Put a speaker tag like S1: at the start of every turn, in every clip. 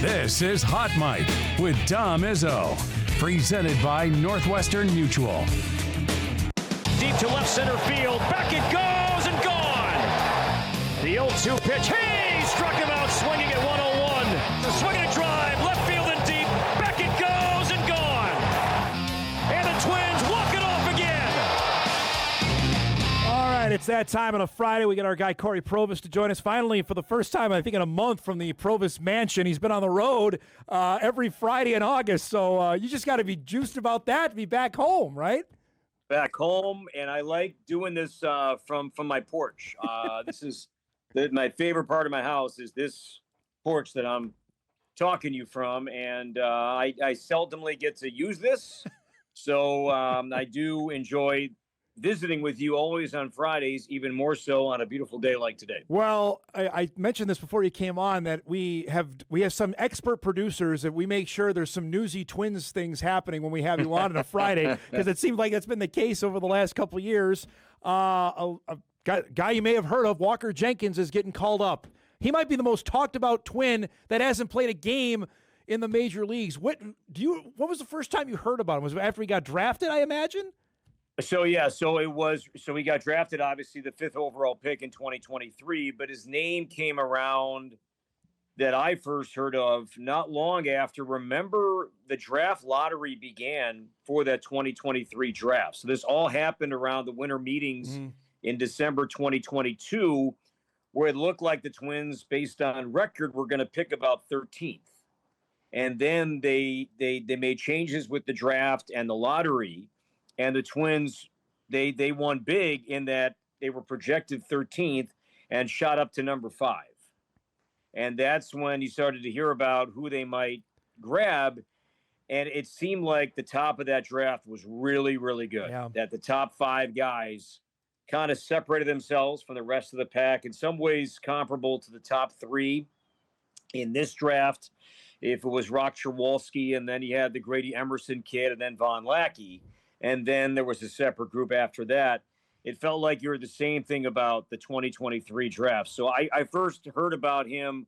S1: This is Hot Mic with Dom Izzo, presented by Northwestern Mutual.
S2: Deep to left center field, back it goes and gone. The 0-2 pitch, he struck him out swinging at 101. The swing and a drive, left field and deep, back it goes and gone. And the Twins walk it off again.
S3: All right, it's that time on a Friday. We got our guy Cory Provus to join us finally for the first time, I think, in a month from the Provus mansion. He's been on the road every Friday in August, so you just got to be juiced about that to be back home, right?
S4: Back home, and I like doing this from my porch. This is my favorite part of my house is this porch that I'm talking to you from, and I seldomly get to use this, so I do enjoy visiting with you always on Fridays, even more so on a beautiful day like today.
S3: Well, I mentioned this before you came on that we have some expert producers that we make sure there's some newsy Twins things happening when we have you on a Friday, because it seems like that's been the case over the last couple of years. A guy you may have heard of, Walker Jenkins, is getting called up. He might be the most talked about Twin that hasn't played a game in the major leagues. What was the first time you heard about him? Was it after he got drafted, I imagine?
S4: So he got drafted, obviously, the 5th overall pick in 2023, but his name came around that I first heard of not long after. Remember, the draft lottery began for that 2023 draft. So this all happened around the winter meetings in December 2022, where it looked like the Twins, based on record, were going to pick about 13th. And then they made changes with the draft and the lottery. And the Twins, they won big in that they were projected 13th and shot up to number 5. And that's when you started to hear about who they might grab. And it seemed like the top of that draft was really, really good. Yeah. That the top 5 guys kind of separated themselves from the rest of the pack, in some ways comparable to the top 3 in this draft. If it was Rock Chewalski, and then you had the Grady Emerson kid, and then Von Lackey. And then there was a separate group after that. It felt like you were the same thing about the 2023 draft. So I first heard about him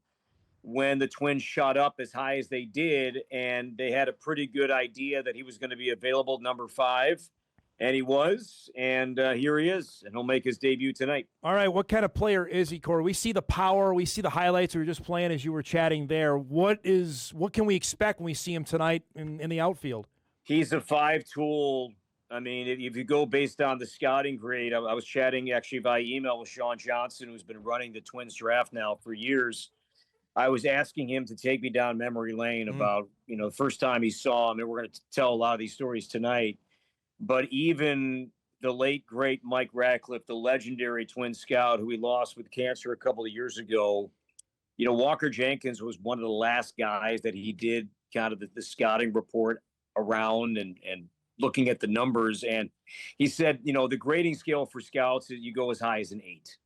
S4: when the Twins shot up as high as they did, and they had a pretty good idea that he was going to be available number 5, and he was. And here he is, and he'll make his debut tonight.
S3: All right, what kind of player is he, Cory? We see the power, we see the highlights we were just playing as you were chatting there. What can we expect when we see him tonight in the outfield?
S4: He's a 5-tool. I mean, if you go based on the scouting grade, I was chatting actually via email with Sean Johnson, who's been running the Twins draft now for years. I was asking him to take me down memory lane about, the first time he saw him, and we're going to tell a lot of these stories tonight. But even the late, great Mike Ratcliffe, the legendary Twin scout who we lost with cancer a couple of years ago, Walker Jenkins was one of the last guys that he did kind of the scouting report around and looking at the numbers. And he said, the grading scale for scouts is you go as high as an 8.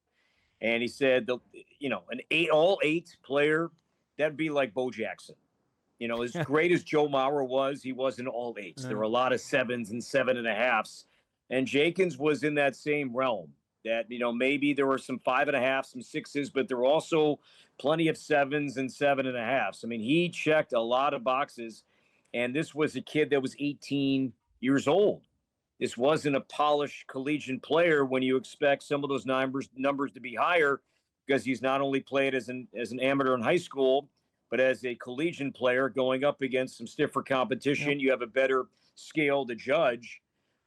S4: And he said, an 8, all 8 player, that'd be like Bo Jackson. As great as Joe Mauer was, he wasn't all 8s. There were a lot of 7s and 7.5s. And Jenkins was in that same realm that, maybe there were some 5.5, some 6s, but there were also plenty of 7s and 7.5s. I mean, he checked a lot of boxes. And this was a kid that was 18 years old. This wasn't a polished collegiate player when you expect some of those numbers to be higher, because he's not only played as an amateur in high school, but as a collegiate player going up against some stiffer competition. Yep. You have a better scale to judge.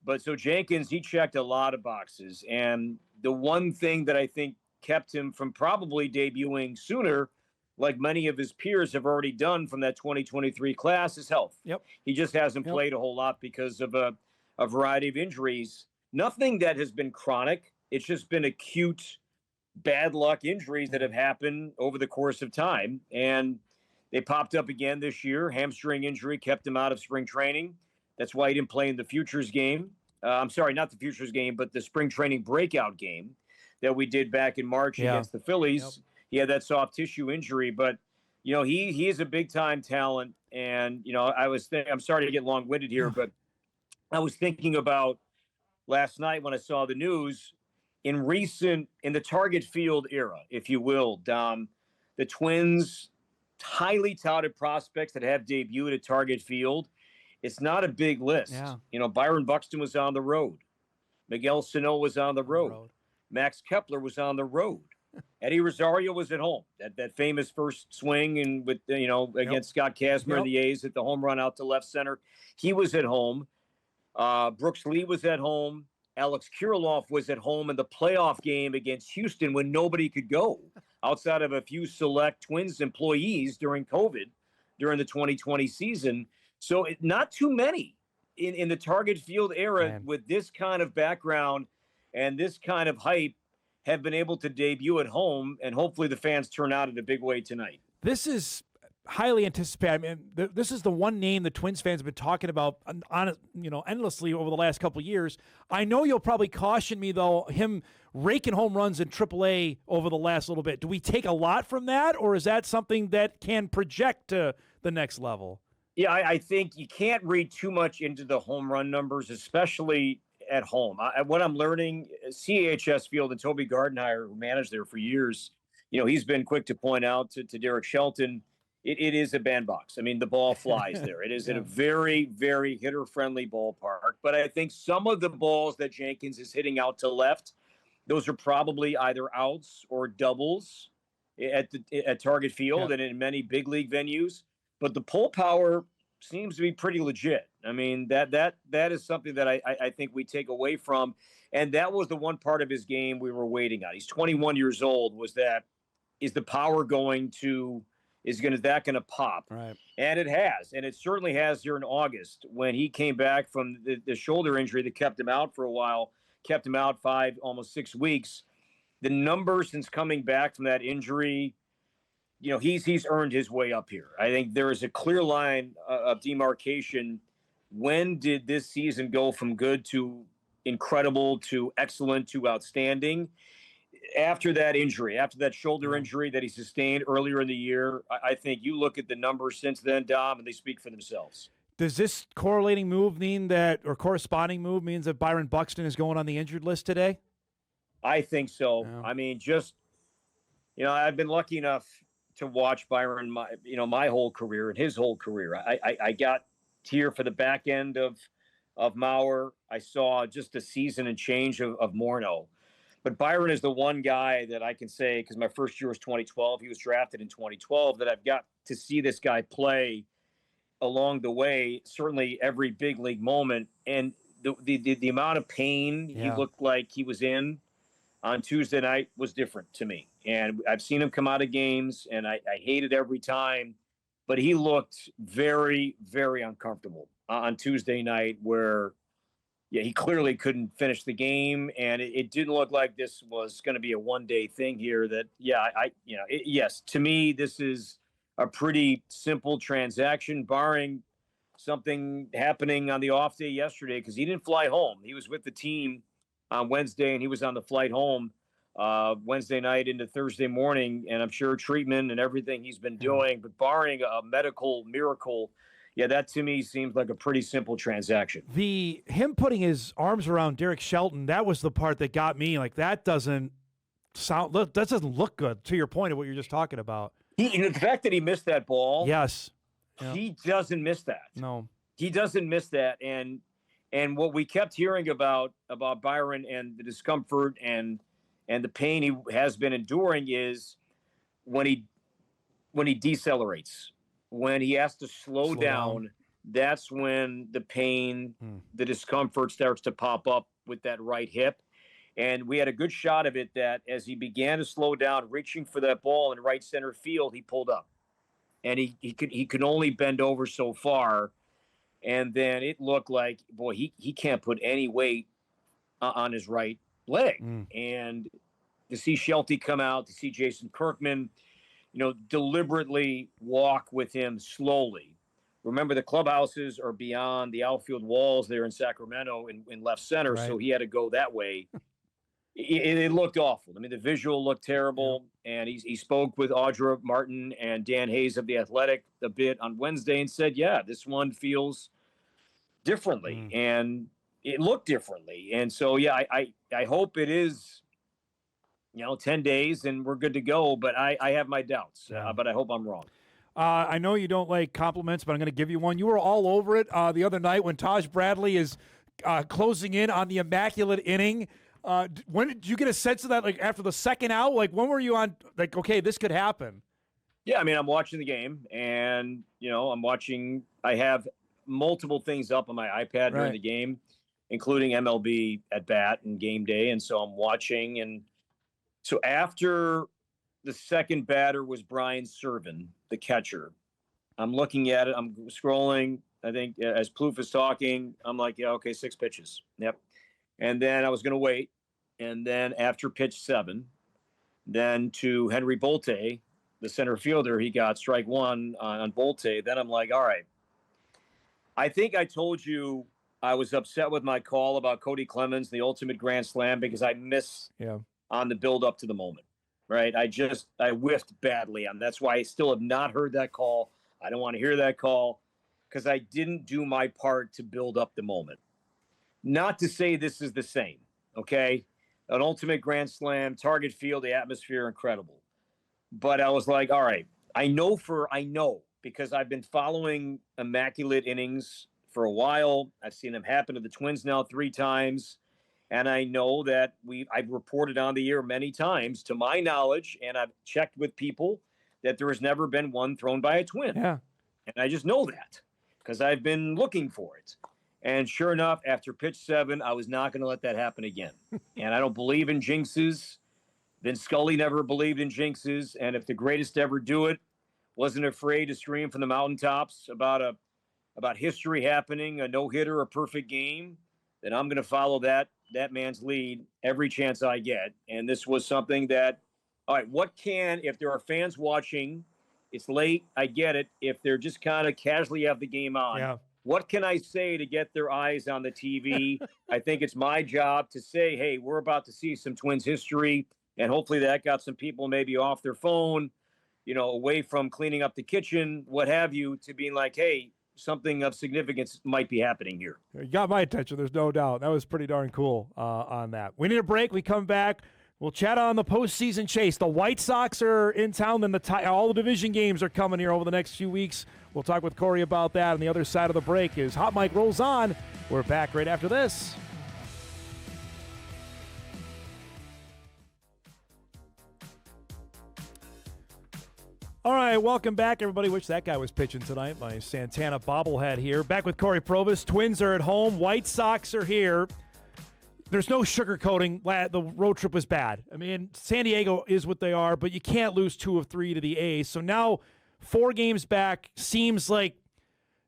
S4: But so Jenkins, he checked a lot of boxes. And the one thing that I think kept him from probably debuting sooner, like many of his peers have already done from that 2023 class, is health.
S3: Yep.
S4: He just hasn't played a whole lot because of a variety of injuries. Nothing that has been chronic. It's just been acute bad luck injuries that have happened over the course of time. And they popped up again this year. Hamstring injury kept him out of spring training. That's why he didn't play in the Futures game. I'm sorry, not the Futures game, but the spring training breakout game that we did back in March against the Phillies. Yep. He had that soft tissue injury, but he is a big time talent. And I'm sorry to get long winded here, but I was thinking about last night when I saw the news in the Target Field era, if you will, Dom. The Twins highly touted prospects that have debuted at Target Field, it's not a big list.
S3: Yeah.
S4: You know, Byron Buxton was on the road. Miguel Sano was on the road. Max Kepler was on the road. Eddie Rosario was at home. That famous first swing and with against Scott Kazmir and the A's at the home run out to left center. He was at home. Brooks Lee was at home. Alex Kirilloff was at home in the playoff game against Houston when nobody could go outside of a few select Twins employees during COVID during the 2020 season. So not too many in the Target Field era with this kind of background and this kind of hype have been able to debut at home, and hopefully the fans turn out in a big way tonight.
S3: This is highly anticipated. I mean, this is the one name the Twins fans have been talking about endlessly over the last couple of years. I know you'll probably caution me, though, him raking home runs in AAA over the last little bit. Do we take a lot from that, or is that something that can project to the next level?
S4: Yeah, I think you can't read too much into the home run numbers, especially at home. What I'm learning, CHS Field and Toby Gardenhire, who managed there for years, he's been quick to point out to Derek Shelton, it is a bandbox. I mean, the ball flies there. It is in a very, very hitter-friendly ballpark. But I think some of the balls that Jenkins is hitting out to left, those are probably either outs or doubles at Target Field and in many big league venues. But the pull power seems to be pretty legit. I mean, that is something that I think we take away from. And that was the one part of his game we were waiting on. He's 21 years old. Is the power going to pop? Right. And it has. And it certainly has here in August when he came back from the shoulder injury that kept him out for a while, kept him out 5, almost 6 weeks. The numbers since coming back from that injury, he's earned his way up here. I think there is a clear line of demarcation. When did this season go from good to incredible to excellent to outstanding? After that injury, after that shoulder injury that he sustained earlier in the year, I think you look at the numbers since then, Dom, and they speak for themselves.
S3: Does this corresponding move means that Byron Buxton is going on the injured list today?
S4: I think so.
S3: Yeah.
S4: I mean, I've been lucky enough to watch Byron, my whole career and his whole career. I got here for the back end of Mauer. I saw just a season and change of Morneau. But Byron is the one guy that I can say, because my first year was 2012. He was drafted in 2012, that I've got to see this guy play along the way, certainly every big league moment. And the amount of pain he looked like he was in on Tuesday night was different to me. And I've seen him come out of games, and I hate it every time. But he looked very, very uncomfortable on Tuesday night where he clearly couldn't finish the game, and it didn't look like this was going to be a one-day thing here. Yes, to me, this is a pretty simple transaction, barring something happening on the off day yesterday, because he didn't fly home. He was with the team on Wednesday, and he was on the flight home Wednesday night into Thursday morning, and I'm sure treatment and everything he's been doing, but barring a medical miracle, that to me seems like a pretty simple transaction.
S3: Him putting his arms around Derek Shelton, that was the part that got me. Like, that doesn't look good, to your point of what you're just talking about.
S4: The fact that he missed that ball.
S3: Yes.
S4: He doesn't miss that.
S3: No.
S4: He doesn't miss that. And what we kept hearing about Byron and the discomfort and the pain he has been enduring is when he decelerates. When he has to slow down, that's when the pain, the discomfort starts to pop up with that right hip. And we had a good shot of it that as he began to slow down, reaching for that ball in right center field, he pulled up. And he could only bend over so far. And then it looked like, boy, he can't put any weight on his right leg. And to see Shelty come out, to see Jason Kirkman, deliberately walk with him slowly. Remember, the clubhouses are beyond the outfield walls there in Sacramento in left center, so he had to go that way. It looked awful. I mean, the visual looked terrible, and he spoke with Audra Martin and Dan Hayes of The Athletic a bit on Wednesday and said, this one feels differently, and it looked differently. And so, I hope it is 10 days and we're good to go. But I have my doubts, but I hope I'm wrong.
S3: I know you don't like compliments, but I'm going to give you one. You were all over it the other night when Taj Bradley is closing in on the immaculate inning. When did you get a sense of that? Like after the second out, like when were you on? Like, okay, this could happen.
S4: Yeah, I mean, I'm watching the game, and I'm watching. I have multiple things up on my iPad during the game, including MLB at bat and game day, and so I'm watching. And so after the second batter was Brian Serven, the catcher, I'm looking at it. I'm scrolling. I think as Plouffe is talking, I'm like, yeah, okay, 6 pitches. Yep. And then I was going to wait. And then after pitch 7, then to Henry Bolte, the center fielder, he got strike 1 on Bolte. Then I'm like, all right. I think I told you I was upset with my call about Cody Clemens, the ultimate grand slam, because I missed on the build up to the moment, right? I whiffed badly on. That's why I still have not heard that call. I don't want to hear that call because I didn't do my part to build up the moment. Not to say this is the same, okay? An ultimate grand slam, target field, the atmosphere, incredible. But I was like, all right, I know because I've been following immaculate innings for a while. I've seen them happen to the Twins now 3 times. And I know that I've reported on the air many times, to my knowledge, and I've checked with people that there has never been one thrown by a Twin.
S3: Yeah.
S4: And I just know that because I've been looking for it. And sure enough, after pitch 7, I was not going to let that happen again. And I don't believe in jinxes. Vince Scully never believed in jinxes. And if the greatest to ever do it wasn't afraid to scream from the mountaintops about history happening, a no-hitter, a perfect game, then I'm going to follow that man's lead every chance I get. And this was something that, all right, if there are fans watching, it's late, I get it. If they're just kind of casually have the game on, what can I say to get their eyes on the TV? I think it's my job to say, hey, we're about to see some Twins history. And hopefully that got some people maybe off their phone, away from cleaning up the kitchen, what have you, to being like, hey, something of significance might be happening here.
S3: You got my attention, there's no doubt. That was pretty darn cool on that. We need a break. We come back. We'll chat on the postseason chase. The White Sox are in town, then all the division games are coming here over the next few weeks. We'll talk with Cory about that. On the other side of the break is Hot Mic rolls on. We're back right after this. All right, welcome back, everybody. Wish that guy was pitching tonight. My Santana bobblehead here. Back with Cory Provus. Twins are at home. White Sox are here. There's no sugarcoating. The road trip was bad. I mean, San Diego is what they are, but you can't lose 2 of 3 to the A's. So now 4 games back seems like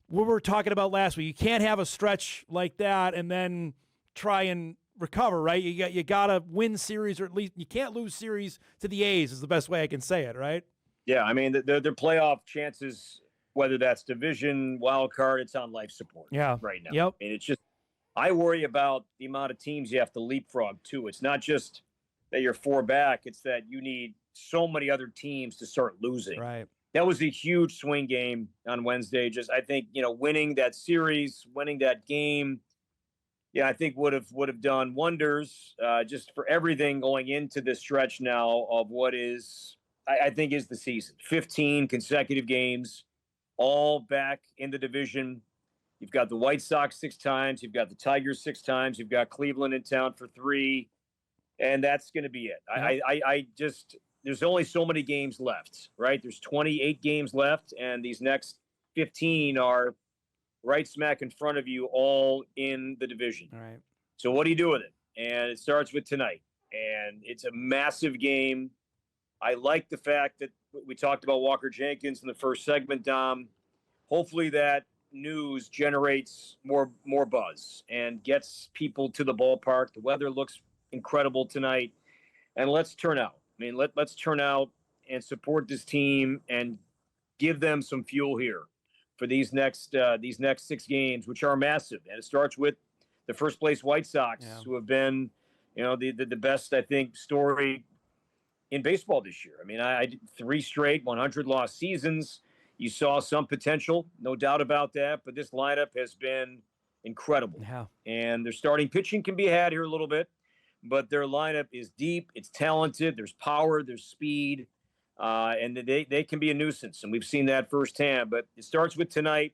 S3: what we were talking about last week. You can't have a stretch like that and then try and recover, right? You got to win series, or at least you can't lose series to the A's is the best way I can say it, right?
S4: Yeah, I mean, their playoff chances, whether that's division, wild card, it's on life support right now.
S3: Yep.
S4: I mean, it's just, I worry about the amount of teams you have to leapfrog too. It's not just that you're 4 back. It's that you need so many other teams to start losing.
S3: Right.
S4: That was a huge swing game on Wednesday. Just, I think, winning that series, winning that game, I think would have done wonders just for everything going into this stretch now of what is, I think, is the season. 15 consecutive games, all back in the division. You've got the White Sox 6 times. You've got the Tigers 6 times. You've got Cleveland in town for 3. And that's going to be it. I just, there's only so many games left, right? There's 28 games left, and these next 15 are right smack in front of you, all in the division.
S3: All right.
S4: So what do you do with it? And it starts with tonight. And it's a massive game. I like the fact that we talked about Walker Jenkins in the first segment, Dom. Hopefully that news generates more buzz and gets people to the ballpark. The weather looks incredible tonight. And let's turn out. I mean, let's turn out and support this team and give them some fuel here for these next 6 games, which are massive. And it starts with the first place White Sox, who have been, the best, I think, story in baseball this year. I mean, I did 3 straight 100-loss seasons. You saw some potential, no doubt about that, but this lineup has been incredible.
S3: Yeah.
S4: And their starting pitching can be had here a little bit, but their lineup is deep, it's talented, there's power, there's speed. and they can be a nuisance, and we've seen that firsthand. But it starts with tonight.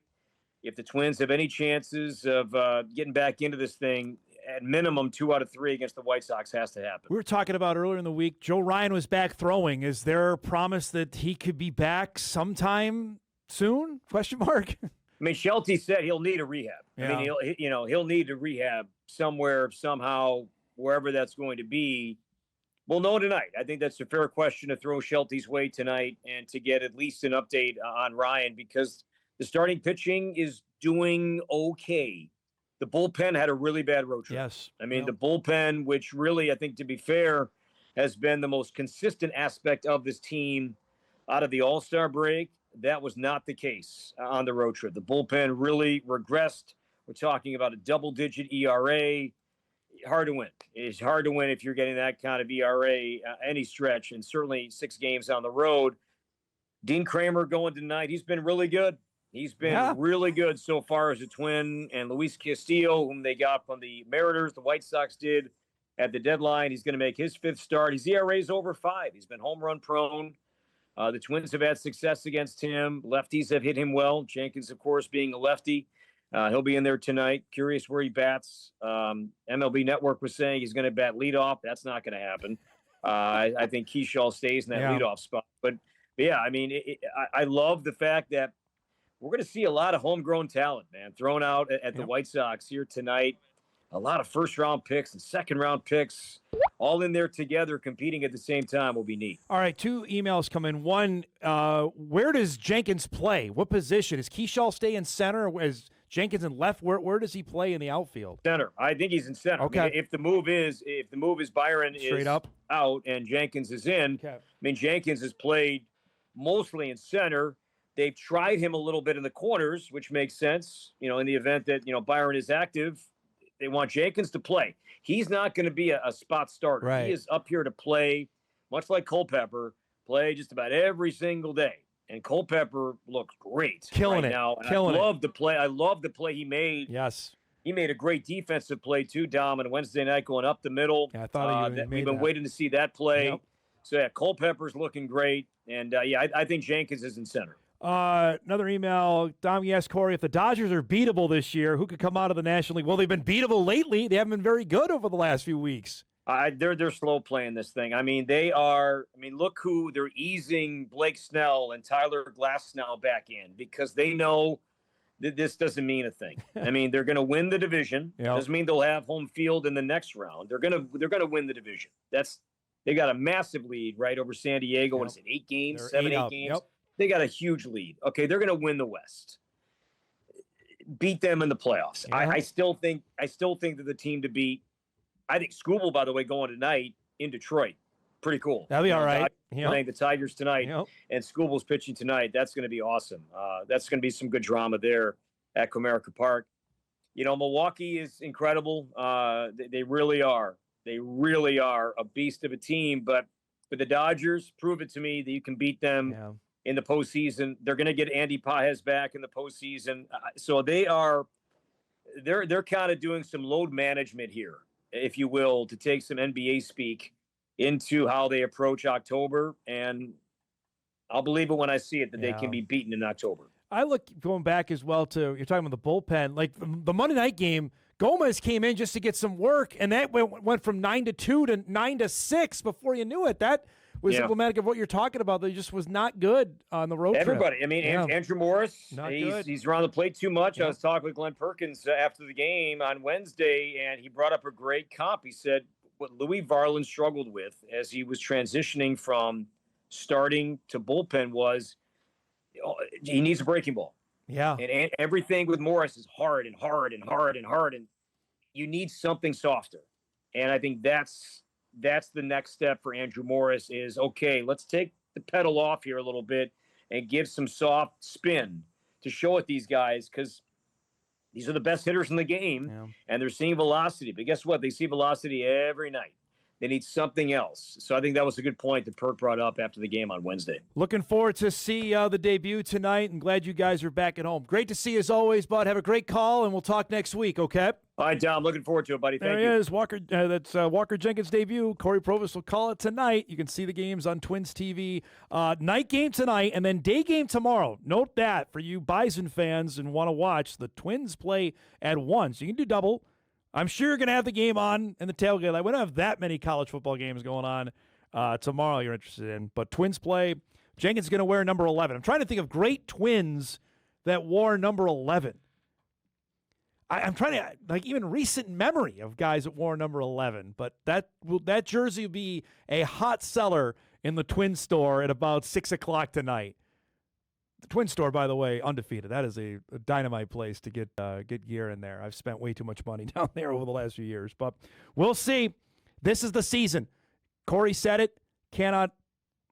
S4: If the Twins have any chances of getting back into this thing, at minimum 2 out of 3 against the White Sox has to happen.
S3: We were talking about earlier in the week, Joe Ryan was back throwing. Is there a promise that he could be back sometime soon? Question mark.
S4: I mean, Shelty said he'll need a rehab.
S3: Yeah.
S4: I mean, he'll need to rehab somewhere, somehow, wherever that's going to be. We'll know tonight. I think that's a fair question to throw Shelty's way tonight and to get at least an update on Ryan, because the starting pitching is doing okay. The bullpen had a really bad road trip.
S3: Yes.
S4: I mean, the bullpen, which really, I think, to be fair, has been the most consistent aspect of this team out of the All-Star break. That was not the case on the road trip. The bullpen really regressed. We're talking about a double-digit ERA. Hard to win. It's hard to win if you're getting that kind of ERA any stretch, and certainly 6 games on the road. Dean Kramer going tonight. He's been really good. He's been really good so far as a Twin. And Luis Castillo, whom they got from the Mariners, the White Sox did at the deadline. He's going to make his 5th start. His ERA is over 5. He's been home run prone. The Twins have had success against him. Lefties have hit him well. Jenkins, of course, being a lefty. He'll be in there tonight. Curious where he bats. MLB Network was saying he's going to bat leadoff. That's not going to happen. I think Keyshaw stays in that leadoff spot. But yeah, I mean, I love the fact that we're going to see a lot of homegrown talent, man, thrown out at the White Sox here tonight. A lot of first-round picks and second-round picks all in there together competing at the same time will be neat.
S3: All right, 2 emails come in. One, where does Jenkins play? What position? Is Keyshaw stay in center? Or is Jenkins in left? Where does he play in the outfield?
S4: Center. I think he's in center.
S3: Okay.
S4: I mean, if the move is Byron
S3: straight
S4: is
S3: up
S4: out and Jenkins is in.
S3: Okay.
S4: I mean, Jenkins has played mostly in center. They've tried him a little bit in the corners, which makes sense. You know, in the event that, Byron is active, they want Jenkins to play. He's not going to be a spot starter.
S3: Right.
S4: He is up here to play, much like Culpepper, play just about every single day. And Culpepper looks great
S3: Killing
S4: right
S3: it.
S4: now. And
S3: Killing
S4: I love the play. I love the play he made.
S3: Yes.
S4: He made a great defensive play too, Dom, on Wednesday night going up the middle.
S3: Yeah, I thought
S4: we've been waiting to see that play.
S3: Yep.
S4: So, yeah, Culpepper's looking great. And, I think Jenkins is in center.
S3: Another email. Dom, you asked Cory if the Dodgers are beatable this year, who could come out of the National League? Well, they've been beatable lately. They haven't been very good over the last few weeks.
S4: They're slow playing this thing. I mean, they are. I mean, look who they're easing Blake Snell and Tyler Glasnow back in, because they know that this doesn't mean a thing. I mean, they're going to win the division.
S3: Yep.
S4: Doesn't mean they'll have home field in the next round. They're going to win the division. They got a massive lead right over San Diego. What is it? 8 games,
S3: They're
S4: 7, 8
S3: 8
S4: games.
S3: Yep.
S4: They got a huge lead. Okay, they're going to win the West. Beat them in the playoffs.
S3: Yeah.
S4: I still think that the team to beat. I think Skubal, by the way, going tonight in Detroit. Pretty cool.
S3: That'll be all right.
S4: Playing the Tigers tonight,
S3: Yep.
S4: and Skubal's pitching tonight. That's going to be awesome. That's going to be some good drama there at Comerica Park. Milwaukee is incredible. They really are. They really are a beast of a team. But for the Dodgers, prove it to me that you can beat them in the postseason. They're going to get Andy Pages back in the postseason. So they're kind of doing some load management here, if you will, to take some NBA speak into how they approach October. And I'll believe it when I see it that they can be beaten in October.
S3: I look going back as well to, you're talking about the bullpen, like the Monday night game, Gomez came in just to get some work, and that went from 9-2 to 9-6 before you knew it. That was emblematic of what you're talking about. They just was not good on the road
S4: Everybody.
S3: trip.
S4: I mean, Andrew Morris,
S3: good.
S4: he's around the plate too much. I was talking with Glenn Perkins after the game on Wednesday, and he brought up a great comp. He said what Louis Varland struggled with as he was transitioning from starting to bullpen was he needs a breaking ball.
S3: Yeah.
S4: And everything with Morris is hard and hard and hard and hard, and you need something softer. And I think that's the next step for Andrew Morris is, okay, let's take the pedal off here a little bit and give some soft spin to show it these guys, because these are the best hitters in the game, and they're seeing velocity. But guess what? They see velocity every night. They need something else. So I think that was a good point that Perk brought up after the game on Wednesday.
S3: Looking forward to see the debut tonight, and glad you guys are back at home. Great to see you as always, bud. Have a great call, and we'll talk next week, okay?
S4: All right, Dom. Looking forward to it, buddy. Thank you.
S3: There he is, Walker. That's Walker Jenkins' debut. Cory Provus will call it tonight. You can see the games on Twins TV. Night game tonight, and then day game tomorrow. Note that for you Bison fans and want to watch, the Twins play at 1, so you can do double. I'm sure you're going to have the game on in the tailgate. Like, we don't have that many college football games going on tomorrow you're interested in. But Twins play. Jenkins is going to wear number 11. I'm trying to think of great Twins that wore number 11. I'm trying to, like, even recent memory of guys that wore number 11. But that jersey will be a hot seller in the Twin store at about 6 o'clock tonight. The Twin store, by the way, undefeated. That is a dynamite place to get gear in there. I've spent way too much money down there over the last few years. But we'll see. This is the season. Cory said it. Cannot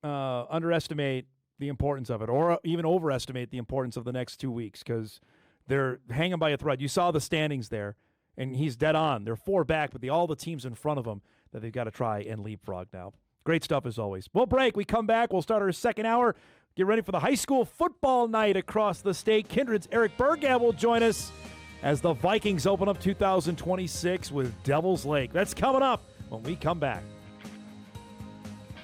S3: underestimate the importance of it, or even overestimate the importance of the next 2 weeks, because they're hanging by a thread. You saw the standings there, and he's dead on. They're 4 back, but all the teams in front of them that they've got to try and leapfrog now. Great stuff as always. We'll break. We come back. We'll start our second hour. Get ready for the high school football night across the state. Kindred's Eric Burgab will join us as the Vikings open up 2026 with Devil's Lake. That's coming up when we come back.